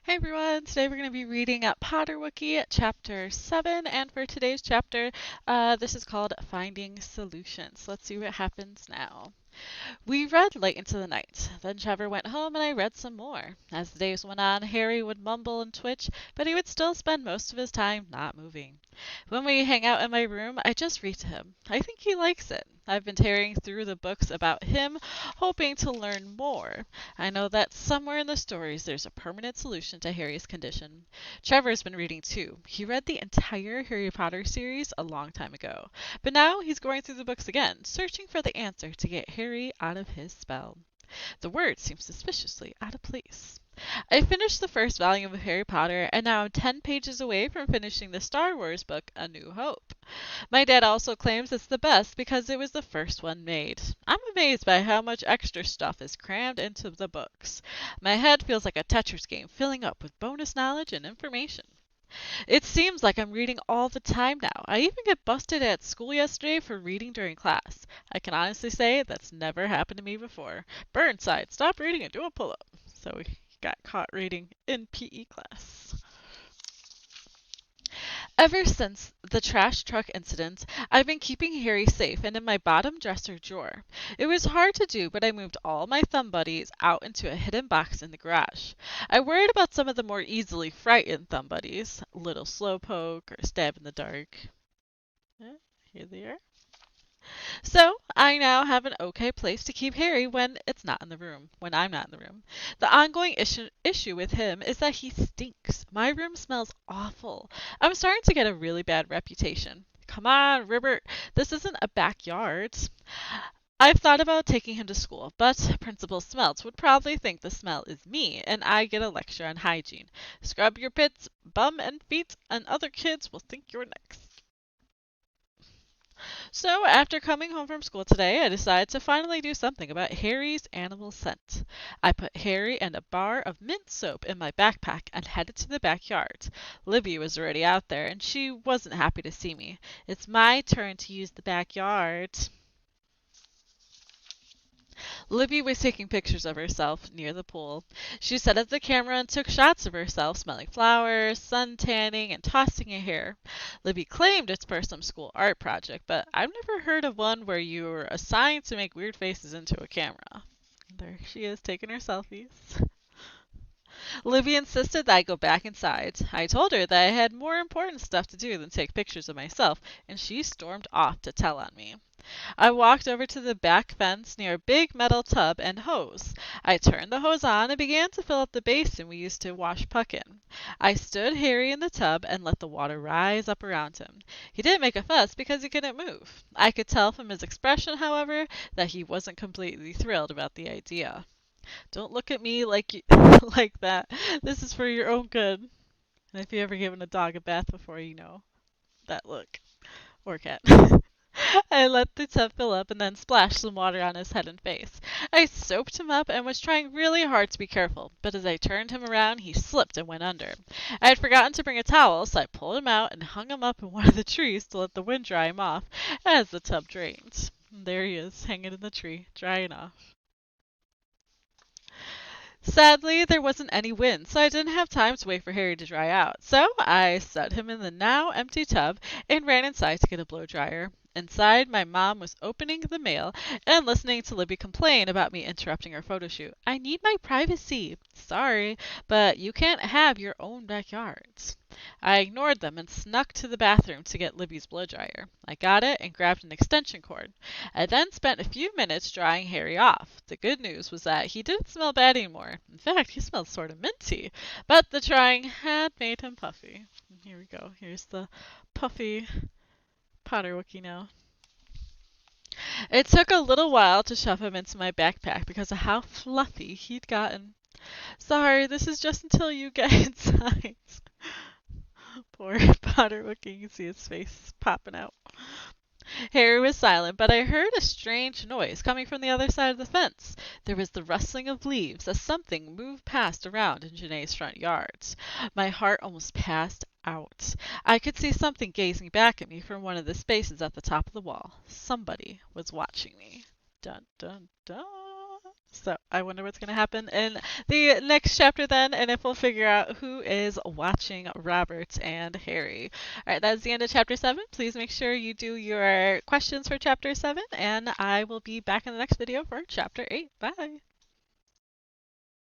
Hey everyone, today we're going to be reading Potterwookie chapter 7, and for today's chapter, this is called Finding Solutions. Let's see what happens now. We read late into the night. Then Trevor went home and I read some more. As the days went on, Harry would mumble and twitch, but he would still spend most of his time not moving. When we hang out in my room, I just read to him. I think he likes it. I've been tearing through the books about him, hoping to learn more. I know that somewhere in the stories there's a permanent solution to Harry's condition. Trevor's been reading too. He read the entire Harry Potter series a long time ago. But now he's going through the books again, searching for the answer to get Harry out of his spell. The word seems suspiciously out of place. I finished the first volume of Harry Potter, and now I'm 10 pages away from finishing the Star Wars book, A New Hope. My dad also claims it's the best because it was the first one made. I'm amazed by how much extra stuff is crammed into the books. My head feels like a Tetris game filling up with bonus knowledge and information. It seems like I'm reading all the time now. I even get busted at school yesterday for reading during class. I can honestly say that's never happened to me before. Burnside, stop reading and do a pull-up. So we got caught reading in PE class. Ever since the trash truck incident, I've been keeping Harry safe and in my bottom dresser drawer. It was hard to do, but I moved all my thumb buddies out into a hidden box in the garage. I worried about some of the more easily frightened thumb buddies, Little Slowpoke or Stab in the Dark. Here they are. So I now have an okay place to keep Harry when I'm not in the room. The ongoing issue with him is that he stinks. My room smells awful. I'm starting to get a really bad reputation. Come on, Ribbert, this isn't a backyard. I've thought about taking him to school, but Principal Smelts would probably think the smell is me, and I get a lecture on hygiene. Scrub your pits, bum and feet, and other kids will think you're next. So, after coming home from school today, I decided to finally do something about Harry's animal scent. I put Harry and a bar of mint soap in my backpack and headed to the backyard. Libby was already out there, and she wasn't happy to see me. It's my turn to use the backyard. Libby was taking pictures of herself near the pool. She set up the camera and took shots of herself smelling flowers, sun tanning, and tossing her hair. Libby claimed it's for some school art project, but I've never heard of one where you were assigned to make weird faces into a camera. There she is taking her selfies. Libby insisted that I go back inside. I told her that I had more important stuff to do than take pictures of myself, and she stormed off to tell on me. I walked over to the back fence near a big metal tub and hose. I turned the hose on and began to fill up the basin we used to wash Puck in. I stood Harry in the tub and let the water rise up around him. He didn't make a fuss because he couldn't move. I could tell from his expression, however, that he wasn't completely thrilled about the idea. Don't look at me like that. This is for your own good. And if you ever given a dog a bath before, you know that look. Or cat. I let the tub fill up and then splashed some water on his head and face. I soaped him up and was trying really hard to be careful, but as I turned him around, he slipped and went under. I had forgotten to bring a towel, so I pulled him out and hung him up in one of the trees to let the wind dry him off as the tub drained. There he is, hanging in the tree, drying off. Sadly, there wasn't any wind, so I didn't have time to wait for Harry to dry out. So I set him in the now empty tub and ran inside to get a blow dryer. Inside, my mom was opening the mail and listening to Libby complain about me interrupting her photo shoot. I need my privacy. Sorry, but you can't have your own backyards. I ignored them and snuck to the bathroom to get Libby's blow dryer. I got it and grabbed an extension cord. I then spent a few minutes drying Harry off. The good news was that he didn't smell bad anymore. In fact, he smelled sort of minty, but the drying had made him puffy. Here we go. Here's the puffy Potterwookie now. It took a little while to shove him into my backpack because of how fluffy he'd gotten. Sorry, this is just until you get inside. Poor Potterwookie, you can see his face popping out. Harry was silent, but I heard a strange noise coming from the other side of the fence. There was the rustling of leaves as something moved past around in Janae's front yards. My heart almost passed out. I could see something gazing back at me from one of the spaces at the top of the wall. Somebody was watching me. Dun dun dun. So I wonder what's going to happen in the next chapter then, and if we'll figure out who is watching Robert and Harry. All right, that's the end of chapter 7. Please make sure you do your questions for chapter 7, and I will be back in the next video for chapter 8. Bye.